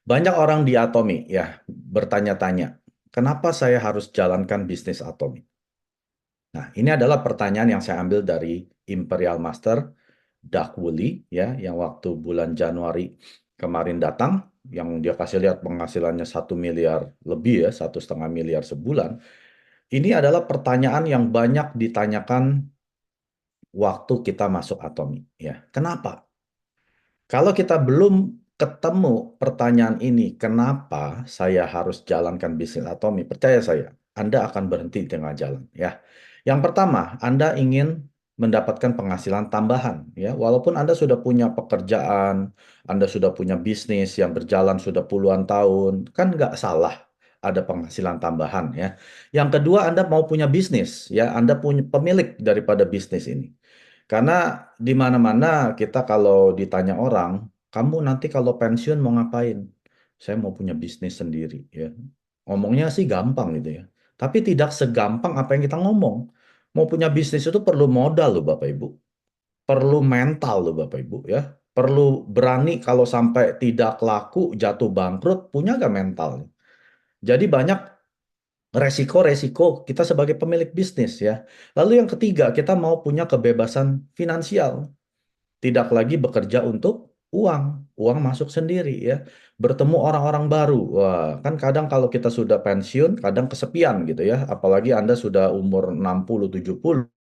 Banyak orang di Atomi ya bertanya-tanya, kenapa saya harus jalankan bisnis Atomi? Nah, ini adalah pertanyaan yang saya ambil dari Imperial Master Doug Woolley ya, yang waktu bulan Januari kemarin datang, yang dia kasih lihat penghasilannya 1 miliar lebih ya, 1,5 miliar sebulan. Ini adalah pertanyaan yang banyak ditanyakan waktu kita masuk Atomi ya. Kenapa? Kalau kita belum ketemu pertanyaan ini, kenapa saya harus jalankan bisnis Atomi? Percaya saya, Anda akan berhenti di tengah jalan ya. Yang pertama, Anda ingin mendapatkan penghasilan tambahan ya. Walaupun Anda sudah punya pekerjaan, Anda sudah punya bisnis yang berjalan sudah puluhan tahun, kan nggak salah ada penghasilan tambahan ya. Yang kedua, Anda mau punya bisnis ya, Anda punya pemilik daripada bisnis ini. Karena di mana-mana kita kalau ditanya orang, kamu nanti kalau pensiun mau ngapain? Saya mau punya bisnis sendiri ya. Ngomongnya sih gampang gitu ya. Tapi tidak segampang apa yang kita ngomong. Mau punya bisnis itu perlu modal loh Bapak Ibu. Perlu mental loh Bapak Ibu ya. Perlu berani kalau sampai tidak laku, jatuh bangkrut, punya gak mental? Jadi banyak resiko-resiko kita sebagai pemilik bisnis ya. Lalu yang ketiga, kita mau punya kebebasan finansial. Tidak lagi bekerja untuk uang, uang masuk sendiri ya. Bertemu orang-orang baru. Wah, kan kadang kalau kita sudah pensiun, kadang kesepian gitu ya. Apalagi Anda sudah umur 60, 70,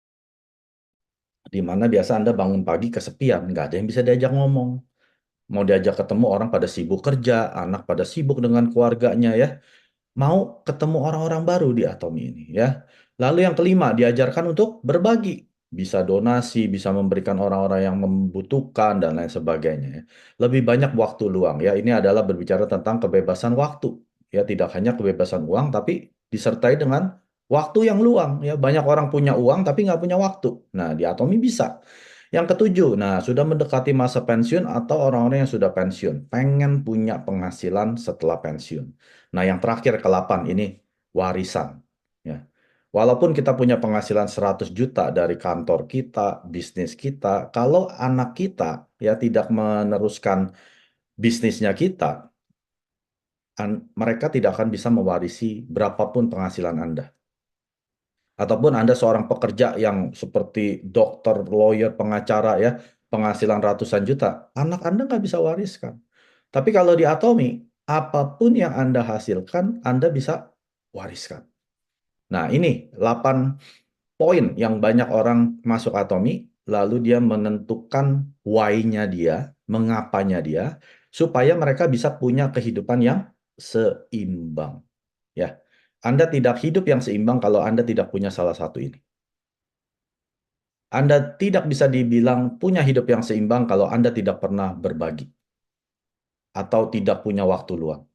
di mana biasa Anda bangun pagi kesepian, nggak ada yang bisa diajak ngomong. Mau diajak ketemu orang pada sibuk kerja, anak pada sibuk dengan keluarganya ya. Mau ketemu orang-orang baru di Atomi ini ya. Lalu yang kelima, diajarkan untuk berbagi. Bisa donasi, bisa memberikan orang-orang yang membutuhkan dan lain sebagainya ya. Lebih banyak waktu luang ya. Ini adalah berbicara tentang kebebasan waktu. Ya, tidak hanya kebebasan uang tapi disertai dengan waktu yang luang ya. Banyak orang punya uang tapi nggak punya waktu. Nah, di Atomi bisa. Yang ketujuh, nah sudah mendekati masa pensiun atau orang-orang yang sudah pensiun, pengen punya penghasilan setelah pensiun. Nah, yang terakhir ke-8 ini warisan. Ya. Walaupun kita punya penghasilan 100 juta dari kantor kita, bisnis kita, kalau anak kita ya tidak meneruskan bisnisnya kita, mereka tidak akan bisa mewarisi berapapun penghasilan Anda. Ataupun Anda seorang pekerja yang seperti dokter, lawyer, pengacara ya, penghasilan ratusan juta, anak Anda nggak bisa wariskan. Tapi kalau di Atomi, apapun yang Anda hasilkan, Anda bisa wariskan. Nah, ini 8 poin yang banyak orang masuk Atomi, lalu dia menentukan why-nya dia, mengapanya dia, supaya mereka bisa punya kehidupan yang seimbang. Ya, Anda tidak hidup yang seimbang kalau Anda tidak punya salah satu ini. Anda tidak bisa dibilang punya hidup yang seimbang kalau Anda tidak pernah berbagi, atau tidak punya waktu luang,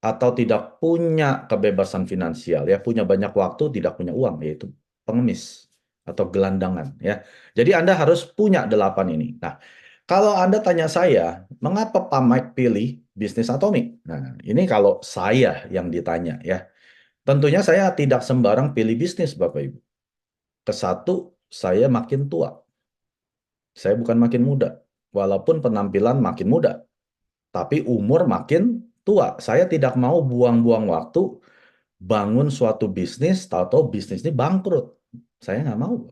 atau tidak punya kebebasan finansial, ya punya banyak waktu, tidak punya uang, yaitu pengemis atau gelandangan, ya. Jadi Anda harus punya 8 ini. Nah, kalau Anda tanya saya, mengapa Pak Mike pilih bisnis Atomic? Nah, ini kalau saya yang ditanya, ya. Tentunya saya tidak sembarang pilih bisnis, Bapak Ibu. Kesatu, saya makin tua. Saya bukan makin muda. Walaupun penampilan makin muda, tapi umur makin tua. Saya tidak mau buang-buang waktu bangun suatu bisnis, tahu-tahu bisnis ini bangkrut. Saya nggak mau.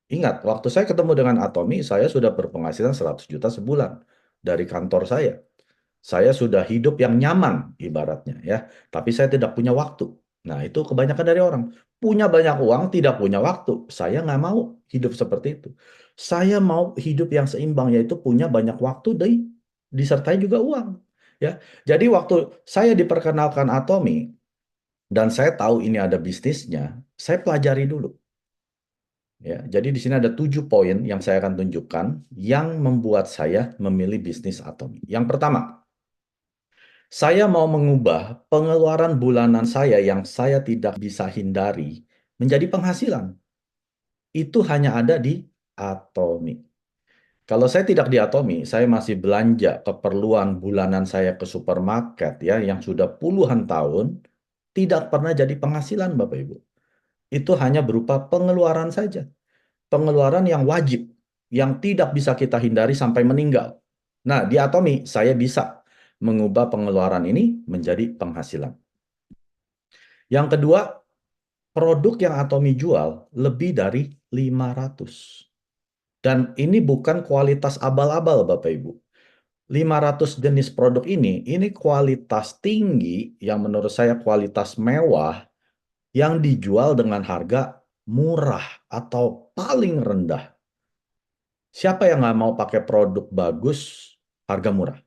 Ingat, waktu saya ketemu dengan Atomi, saya sudah berpenghasilan 100 juta sebulan dari kantor saya. Saya sudah hidup yang nyaman, ibaratnya ya. Tapi saya tidak punya waktu. Nah, itu kebanyakan dari orang. Punya banyak uang, tidak punya waktu. Saya nggak mau hidup seperti itu. Saya mau hidup yang seimbang, yaitu punya banyak waktu dan disertai juga uang. Ya, jadi waktu saya diperkenalkan Atomi dan saya tahu ini ada bisnisnya, saya pelajari dulu. Ya, jadi di sini ada 7 poin yang saya akan tunjukkan yang membuat saya memilih bisnis Atomi. Yang pertama, saya mau mengubah pengeluaran bulanan saya yang saya tidak bisa hindari menjadi penghasilan. Itu hanya ada di Atomi. Kalau saya tidak di Atomi, saya masih belanja keperluan bulanan saya ke supermarket ya yang sudah puluhan tahun tidak pernah jadi penghasilan Bapak Ibu. Itu hanya berupa pengeluaran saja. Pengeluaran yang wajib, yang tidak bisa kita hindari sampai meninggal. Nah, di Atomi saya bisa. mengubah pengeluaran ini menjadi penghasilan. Yang kedua, produk yang Atomi jual lebih dari 500. Dan ini bukan kualitas abal-abal, Bapak Ibu. 500 jenis produk ini kualitas tinggi yang menurut saya kualitas mewah yang dijual dengan harga murah atau paling rendah. Siapa yang nggak mau pakai produk bagus, harga murah?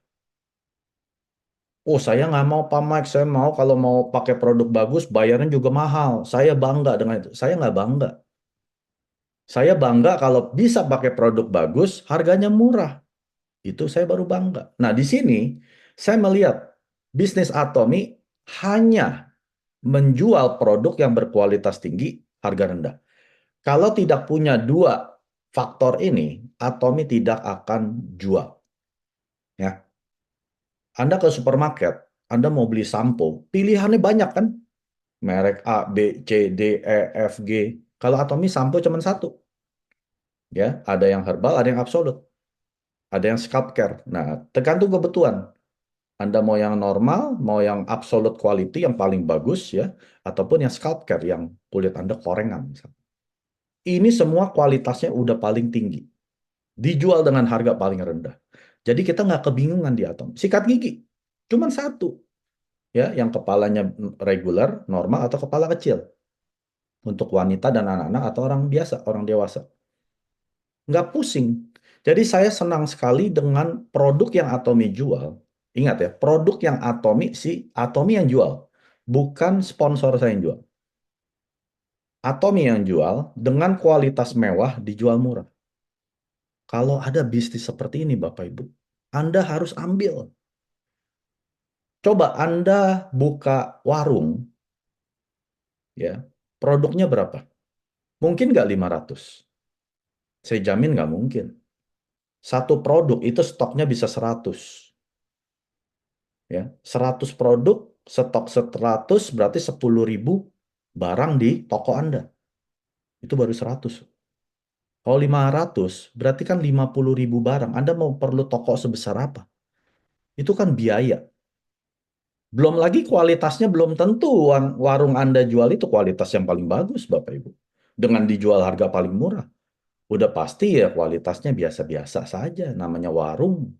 Oh, saya nggak mau Pak Mike, saya mau kalau mau pakai produk bagus, bayarnya juga mahal. Saya bangga dengan itu. Saya nggak bangga. Saya bangga kalau bisa pakai produk bagus, harganya murah. Itu saya baru bangga. Nah, di sini saya melihat bisnis Atomi hanya menjual produk yang berkualitas tinggi, harga rendah. Kalau tidak punya dua faktor ini, Atomi tidak akan jual. Ya, Anda ke supermarket, Anda mau beli sampo, pilihannya banyak kan? Merek A, B, C, D, E, F, G. Kalau Atomi sampo cuma satu. Ya, ada yang herbal, ada yang absolut. Ada yang scalp care. Nah, tergantung kebutuhan. Anda mau yang normal, mau yang absolute quality yang paling bagus ya, ataupun yang scalp care yang kulit Anda korengan misalnya. Ini semua kualitasnya udah paling tinggi. Dijual dengan harga paling rendah. Jadi kita nggak kebingungan di Atom. Sikat gigi, cuman satu. Ya, yang kepalanya reguler, normal, atau kepala kecil. Untuk wanita dan anak-anak atau orang biasa, orang dewasa. Nggak pusing. Jadi saya senang sekali dengan produk yang Atomi jual. Ingat ya, produk yang Atomi, si Atomi yang jual. Bukan sponsor saya yang jual. Atomi yang jual dengan kualitas mewah dijual murah. Kalau ada bisnis seperti ini Bapak Ibu, Anda harus ambil. Coba Anda buka warung, ya, produknya berapa? Mungkin nggak 500. Saya jamin nggak mungkin. Satu produk itu stoknya bisa 100. Ya, 100 produk, stok 100 berarti 10.000 barang di toko Anda. Itu baru 100. Kalau 500, berarti kan 50.000 barang. Anda mau perlu toko sebesar apa? Itu kan biaya. Belum lagi kualitasnya belum tentu warung Anda jual itu kualitas yang paling bagus, Bapak Ibu. Dengan dijual harga paling murah. Udah pasti ya kualitasnya biasa-biasa saja, namanya warung.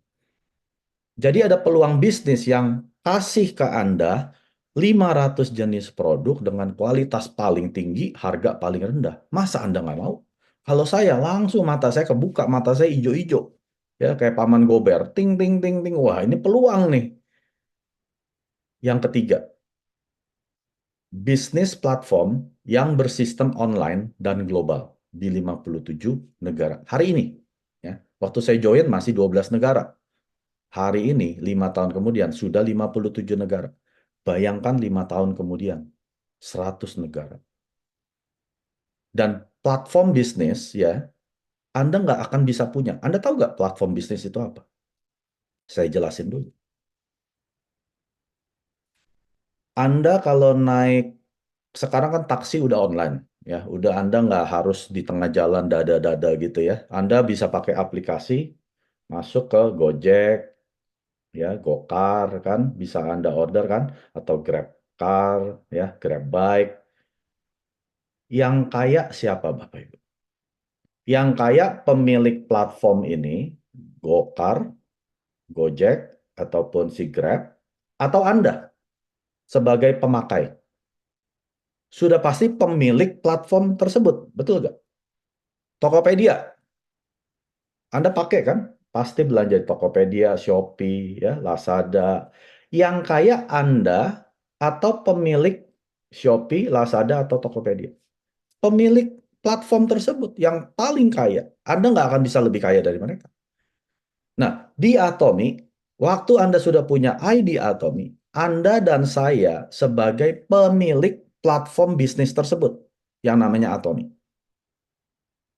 Jadi ada peluang bisnis yang kasih ke Anda 500 jenis produk dengan kualitas paling tinggi, harga paling rendah. Masa Anda nggak mau? Kalau saya langsung mata saya kebuka, mata saya hijau-hijau. Ya, kayak Paman Gober. Ting, ting, ting, ting. Wah, ini peluang nih. Yang ketiga, bisnis platform yang bersistem online dan global di 57 negara. Hari ini, ya, waktu saya join masih 12 negara. Hari ini, 5 tahun kemudian, sudah 57 negara. Bayangkan 5 tahun kemudian, 100 negara. Dan platform bisnis, ya, Anda nggak akan bisa punya. Anda tahu nggak platform bisnis itu apa? Saya jelasin dulu. Anda kalau naik, sekarang kan taksi udah online. Ya, udah Anda nggak harus di tengah jalan dada-dada gitu ya. Anda bisa pakai aplikasi, masuk ke Gojek, ya, Gokar kan, bisa Anda order kan, atau GrabCar, ya, GrabBike. Yang kaya siapa Bapak Ibu? Yang kaya pemilik platform ini, Gokar, Gojek, ataupun si Grab, atau Anda sebagai pemakai. Sudah pasti pemilik platform tersebut, betul nggak? Tokopedia, Anda pakai kan? Pasti belanja di Tokopedia, Shopee, ya, Lazada. Yang kaya Anda atau pemilik Shopee, Lazada, atau Tokopedia? Pemilik platform tersebut yang paling kaya. Anda nggak akan bisa lebih kaya dari mereka. Nah, di Atomi, waktu Anda sudah punya ID Atomi, Anda dan saya sebagai pemilik platform bisnis tersebut yang namanya Atomi.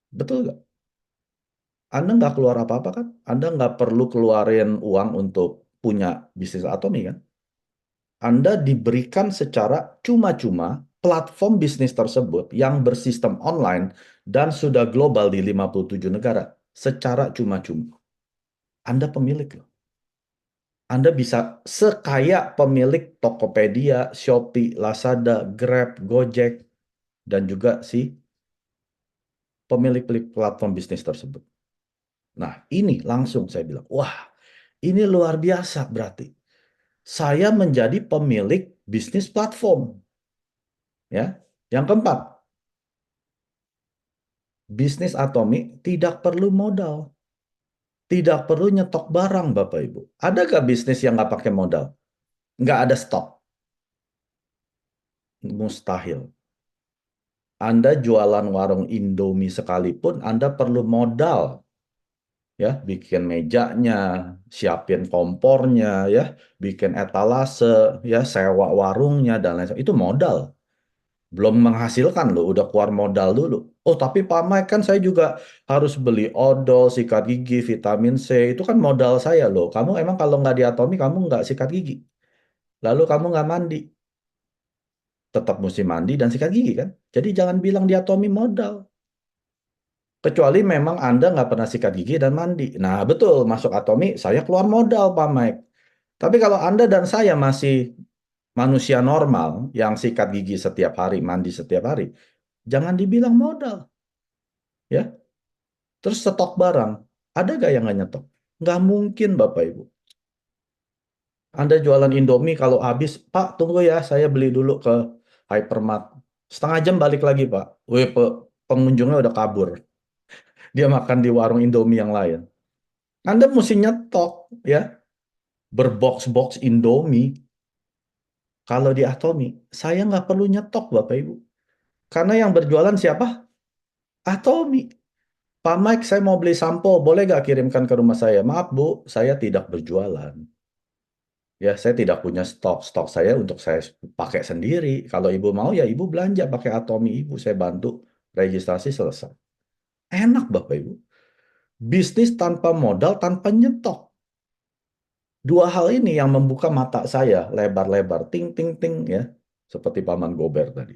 Betul nggak? Anda nggak keluar apa-apa kan? Anda nggak perlu keluarin uang untuk punya bisnis Atomi kan? Anda diberikan secara cuma-cuma platform bisnis tersebut yang bersistem online dan sudah global di 57 negara secara cuma-cuma. Anda pemilik loh. Anda bisa sekaya pemilik Tokopedia, Shopee, Lazada, Grab, Gojek, dan juga si pemilik platform bisnis tersebut. Nah, ini langsung saya bilang, wah, ini luar biasa berarti. Saya menjadi pemilik bisnis platform. Ya. Yang keempat, bisnis Atomi tidak perlu modal. Tidak perlu nyetok barang, Bapak Ibu. Ada nggak bisnis yang nggak pakai modal? Nggak ada stok. Mustahil. Anda jualan warung Indomie sekalipun, Anda perlu modal. Ya, bikin mejanya, siapin kompornya, ya, bikin etalase, ya, sewa warungnya, dan lain sebagainya. Itu modal. Belum menghasilkan loh, udah keluar modal dulu. Oh, tapi Pak Mike kan saya juga harus beli odol, sikat gigi, vitamin C. Itu kan modal saya loh. Kamu emang kalau nggak di Atomi, kamu nggak sikat gigi. Lalu kamu nggak mandi. Tetap mesti mandi dan sikat gigi kan. Jadi jangan bilang di Atomi modal. Kecuali memang Anda nggak pernah sikat gigi dan mandi. Nah, betul, masuk Atomi, saya keluar modal, Pak Mike. Tapi kalau Anda dan saya masih manusia normal yang sikat gigi setiap hari, mandi setiap hari, jangan dibilang modal. Ya, terus stok barang. Ada nggak yang nggak nyetok? Nggak mungkin, Bapak Ibu. Anda jualan Indomie kalau habis, Pak, tunggu ya, saya beli dulu ke Hypermart. Setengah jam balik lagi, Pak. Wih, pengunjungnya udah kabur. Dia makan di warung Indomie yang lain. Anda mesti nyetok, ya, berbox-box Indomie. Kalau di Atomi, saya nggak perlu nyetok, Bapak Ibu. Karena yang berjualan siapa? Atomi. Pak Mike, saya mau beli sampo, boleh nggak kirimkan ke rumah saya? Maaf, Bu, saya tidak berjualan. Ya, saya tidak punya stok. Stok saya untuk saya pakai sendiri. Kalau ibu mau, ya ibu belanja pakai Atomi ibu. Saya bantu registrasi selesai. Enak, Bapak Ibu. Bisnis tanpa modal, tanpa nyetok. Dua hal ini yang membuka mata saya lebar-lebar. Ting, ting, ting, ya. Seperti Paman Gober tadi.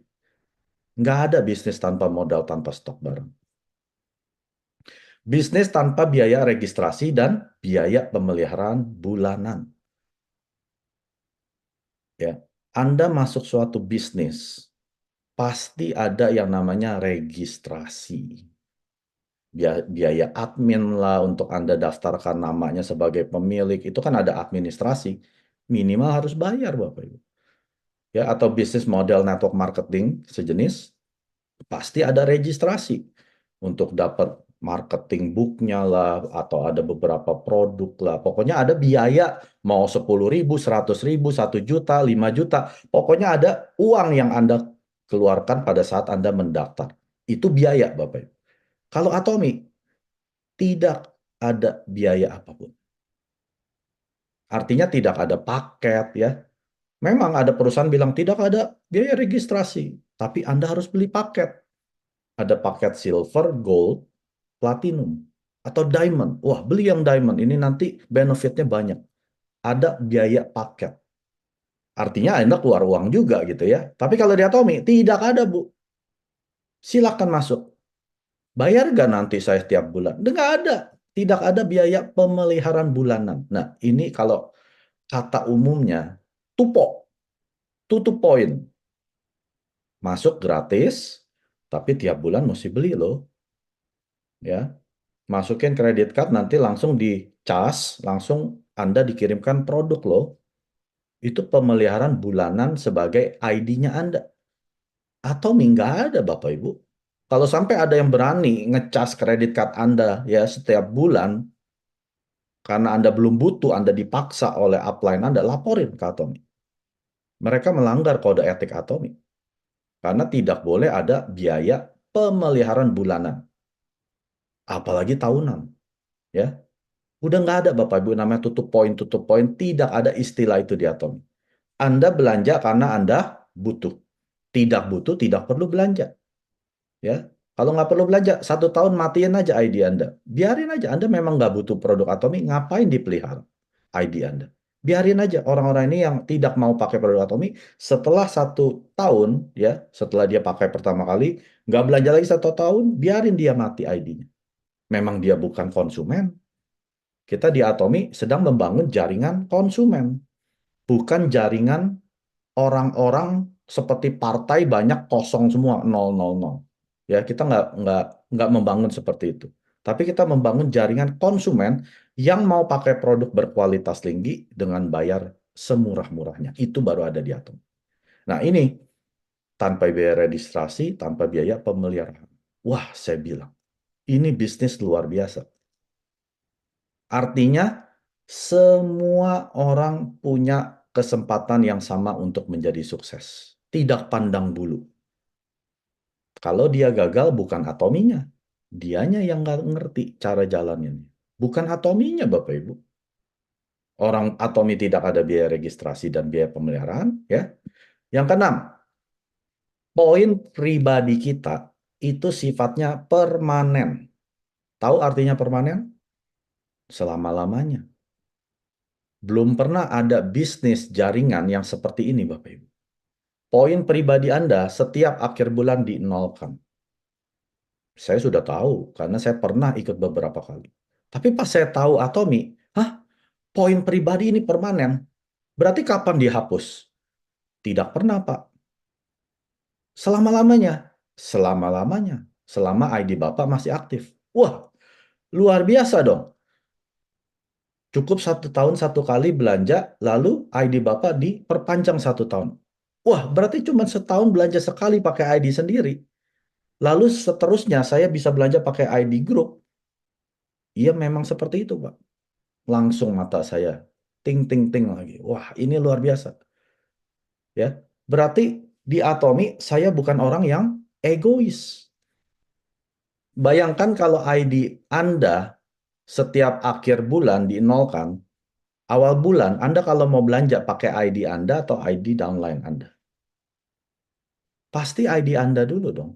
Nggak ada bisnis tanpa modal, tanpa stok barang. Bisnis tanpa biaya registrasi dan biaya pemeliharaan bulanan. Ya, Anda masuk suatu bisnis, pasti ada yang namanya registrasi. Biaya admin lah untuk Anda daftarkan namanya sebagai pemilik, itu kan ada administrasi. Minimal harus bayar, Bapak Ibu. Ya, atau bisnis model network marketing sejenis, pasti ada registrasi untuk dapat marketing booknya lah, atau ada beberapa produk lah. Pokoknya ada biaya, mau 10.000, 100.000, 1 juta, 5 juta. Pokoknya ada uang yang Anda keluarkan pada saat Anda mendaftar. Itu biaya, Bapak Ibu. Kalau Atomi, tidak ada biaya apapun. Artinya tidak ada paket, ya. Memang ada perusahaan bilang tidak ada biaya registrasi, tapi Anda harus beli paket. Ada paket silver, gold, platinum, atau diamond. Wah, beli yang diamond. Ini nanti benefitnya banyak. Ada biaya paket. Artinya Anda keluar uang juga gitu ya. Tapi kalau di Atomi, tidak ada, Bu. Silakan masuk. Bayar nggak nanti saya setiap bulan? Nggak ada. Tidak ada biaya pemeliharaan bulanan. Nah, ini kalau kata umumnya, tupo. Tutup poin. Masuk gratis, tapi tiap bulan mesti beli loh. Ya, masukin kredit card nanti langsung dicas, langsung Anda dikirimkan produk loh. Itu pemeliharaan bulanan sebagai ID-nya Anda. Atau nggak ada, Bapak Ibu. Kalau sampai ada yang berani ngecas kredit card Anda ya setiap bulan, karena Anda belum butuh, Anda dipaksa oleh upline Anda, laporin ke Atomi. Mereka melanggar kode etik Atomi. Karena tidak boleh ada biaya pemeliharaan bulanan. Apalagi tahunan. Ya, udah nggak ada Bapak Ibu namanya tutup poin, tidak ada istilah itu di Atomi. Anda belanja karena Anda butuh. Tidak butuh, tidak perlu belanja. Ya, kalau nggak perlu belanja, 1 tahun matiin aja ID Anda. Biarin aja, Anda memang nggak butuh produk Atomi, ngapain dipelihara ID Anda? Biarin aja orang-orang ini yang tidak mau pakai produk Atomi, setelah 1 tahun, ya, setelah dia pakai pertama kali, nggak belanja lagi 1 tahun, biarin dia mati ID-nya. Memang dia bukan konsumen, Kita di Atomi sedang membangun jaringan konsumen, bukan jaringan orang-orang seperti partai banyak kosong semua, nol, nol, nol. Ya, kita nggak membangun seperti itu. Tapi kita membangun jaringan konsumen yang mau pakai produk berkualitas tinggi dengan bayar semurah-murahnya. Itu baru ada di Atom. Nah, ini tanpa biaya registrasi, tanpa biaya pemeliharaan. Wah, saya bilang, ini bisnis luar biasa. Artinya, semua orang punya kesempatan yang sama untuk menjadi sukses. Tidak pandang bulu. Kalau dia gagal, bukan atominya. Dianya yang nggak ngerti cara jalannya. Bukan atominya, Bapak Ibu. Orang atomi tidak ada biaya registrasi dan biaya pemeliharaan. Ya. Yang keenam, poin pribadi kita itu sifatnya permanen. Tahu artinya permanen? Selama-lamanya. Belum pernah ada bisnis jaringan yang seperti ini, Bapak Ibu. Poin pribadi Anda setiap akhir bulan dinolkan. Saya sudah tahu, karena saya pernah ikut beberapa kali. Tapi pas saya tahu Atomi, hah, poin pribadi ini permanen. Berarti kapan dihapus? Tidak pernah, Pak. Selama-lamanya. Selama-lamanya. Selama ID Bapak masih aktif. Wah, luar biasa dong. Cukup 1 tahun 1 kali belanja, lalu ID Bapak diperpanjang 1 tahun. Wah, berarti cuma setahun belanja sekali pakai ID sendiri. Lalu seterusnya saya bisa belanja pakai ID Group. Iya memang seperti itu, Pak. Langsung mata saya ting ting ting lagi. Wah, ini luar biasa. Ya. Berarti di Atomi saya bukan orang yang egois. Bayangkan kalau ID Anda setiap akhir bulan dinolkan, awal bulan Anda kalau mau belanja pakai ID Anda atau ID downline Anda. Pasti ID Anda dulu dong.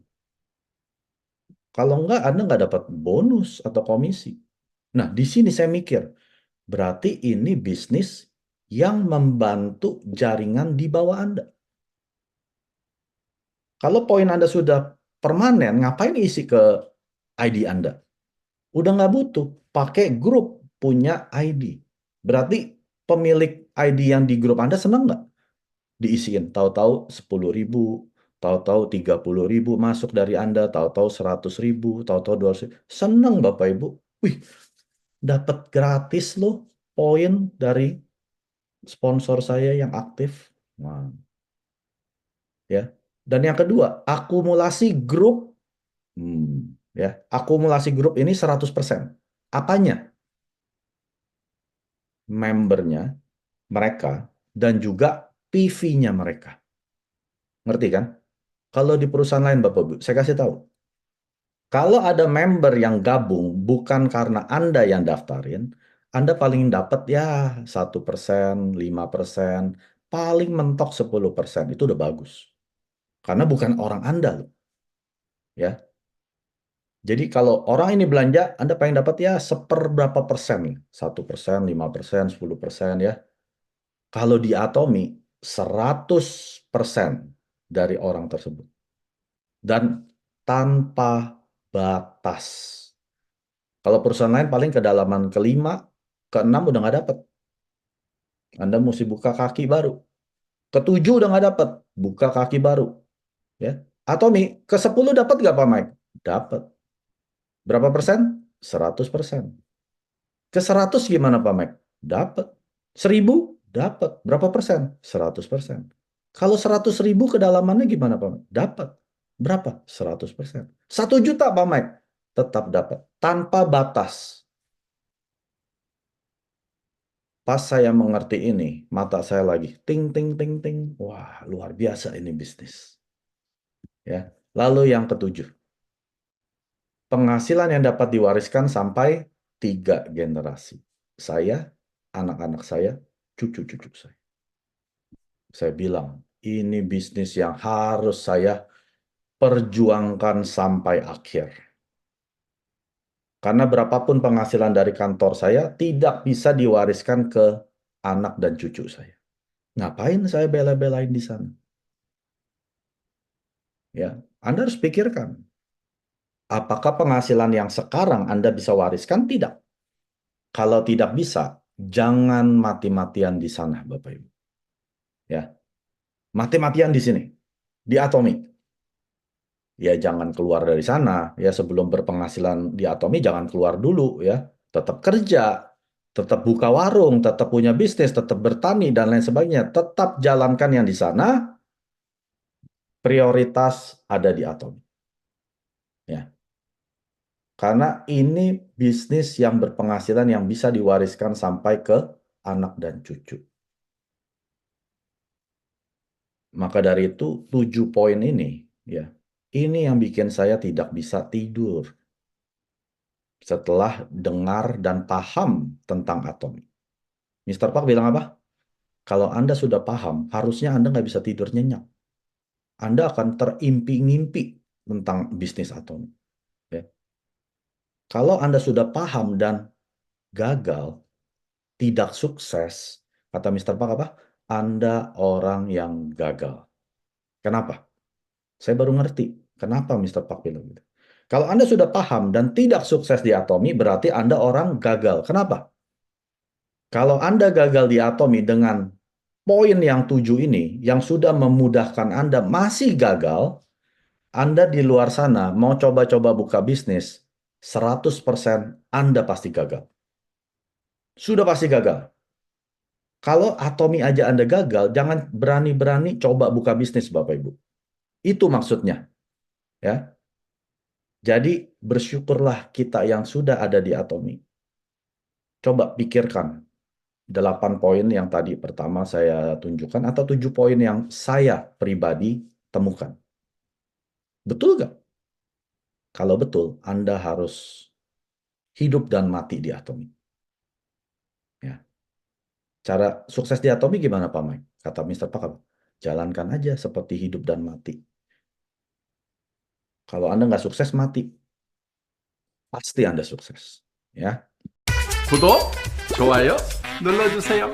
Kalau enggak, Anda nggak dapat bonus atau komisi. Nah, di sini saya mikir, berarti ini bisnis yang membantu jaringan di bawah Anda. Kalau poin Anda sudah permanen, ngapain isi ke ID Anda? Udah nggak butuh. Pakai grup punya ID. Berarti pemilik ID yang di grup Anda senang nggak? Diisiin. Tahu-tahu 10.000, tahu-tahu 30.000 masuk dari Anda, tahu-tahu 100.000, tahu-tahu 200.000. Senang Bapak Ibu. Wih, dapat gratis loh poin dari sponsor saya yang aktif. Nah, ya. Dan yang kedua, akumulasi grup. Ya, akumulasi grup ini 100%. Apanya? Membernya, mereka, dan juga PV-nya mereka. Ngerti kan? Kalau di perusahaan lain, Bapak Ibu, saya kasih tahu. Kalau ada member yang gabung bukan karena Anda yang daftarin, Anda paling dapat ya 1%, 5%, paling mentok 10%. Itu udah bagus. Karena bukan orang Anda loh. Ya. Jadi kalau orang ini belanja, Anda paling dapat ya seperberapa persen. 1%, 5%, 10% ya. Kalau di Atomi, 100% dari orang tersebut. Dan tanpa batas. Kalau perusahaan lain paling kedalaman kelima, keenam udah nggak dapat. Anda mesti buka kaki baru. Ketujuh udah nggak dapat, buka kaki baru. Ya. Atomi, ke-10 dapat nggak Pak Mike? Dapat. Berapa persen? 100%. Ke 100 gimana Pak Mike? Dapat. 1.000? Dapat. Berapa persen? 100%. Kalau 100.000 kedalamannya gimana Pak Mike? Dapat. Berapa? 100%. 1 juta Pak Mike? Tetap dapat. Tanpa batas. Pas saya mengerti ini, mata saya lagi ting ting ting ting. Wah, luar biasa ini bisnis. Ya. Lalu yang ketujuh, penghasilan yang dapat diwariskan sampai 3 generasi. Saya, anak-anak saya, cucu-cucu saya. Saya bilang, ini bisnis yang harus saya perjuangkan sampai akhir. Karena berapapun penghasilan dari kantor saya tidak bisa diwariskan ke anak dan cucu saya. Ngapain saya bela-belain di sana? Ya, Anda harus pikirkan, apakah penghasilan yang sekarang Anda bisa wariskan? Tidak. Kalau tidak bisa, jangan mati-matian di sana, Bapak Ibu. Ya, mati-matian di sini, di Atomic. Ya jangan keluar dari sana. Ya sebelum berpenghasilan di Atomic jangan keluar dulu ya. Tetap kerja, tetap buka warung, tetap punya bisnis, tetap bertani dan lain sebagainya. Tetap jalankan yang di sana. Prioritas ada di Atomic. Ya. Karena ini bisnis yang berpenghasilan yang bisa diwariskan sampai ke anak dan cucu. Maka dari itu 7 poin ini ya. Ini yang bikin saya tidak bisa tidur setelah dengar dan paham tentang Atomic. Mr. Park bilang apa? Kalau Anda sudah paham, harusnya Anda nggak bisa tidur nyenyak. Anda akan terimpi-ngimpi tentang bisnis Atomic. Ya. Kalau Anda sudah paham dan gagal, tidak sukses, kata Mr. Park apa? Anda orang yang gagal. Kenapa? Saya baru ngerti. Kenapa Mr. Park bilang gitu? Kalau Anda sudah paham dan tidak sukses di Atomi, berarti Anda orang gagal. Kenapa? Kalau Anda gagal di Atomi dengan poin yang 7 ini, yang sudah memudahkan Anda masih gagal, Anda di luar sana mau coba-coba buka bisnis, 100% Anda pasti gagal. Sudah pasti gagal. Kalau Atomi aja Anda gagal, jangan berani-berani coba buka bisnis, Bapak Ibu. Itu maksudnya. Ya. Jadi bersyukurlah kita yang sudah ada di Atomi. Coba pikirkan 8 poin yang tadi pertama saya tunjukkan atau 7 poin yang saya pribadi temukan. Betul nggak? Kalau betul, Anda harus hidup dan mati di Atomi. Ya. Cara sukses di Atomi gimana Pak Mike? Kata Mr. Pak, jalankan aja seperti hidup dan mati. Kalau Anda nggak sukses, mati. pasti Anda sukses. Ya. 구독, 좋아요 눌러주세요.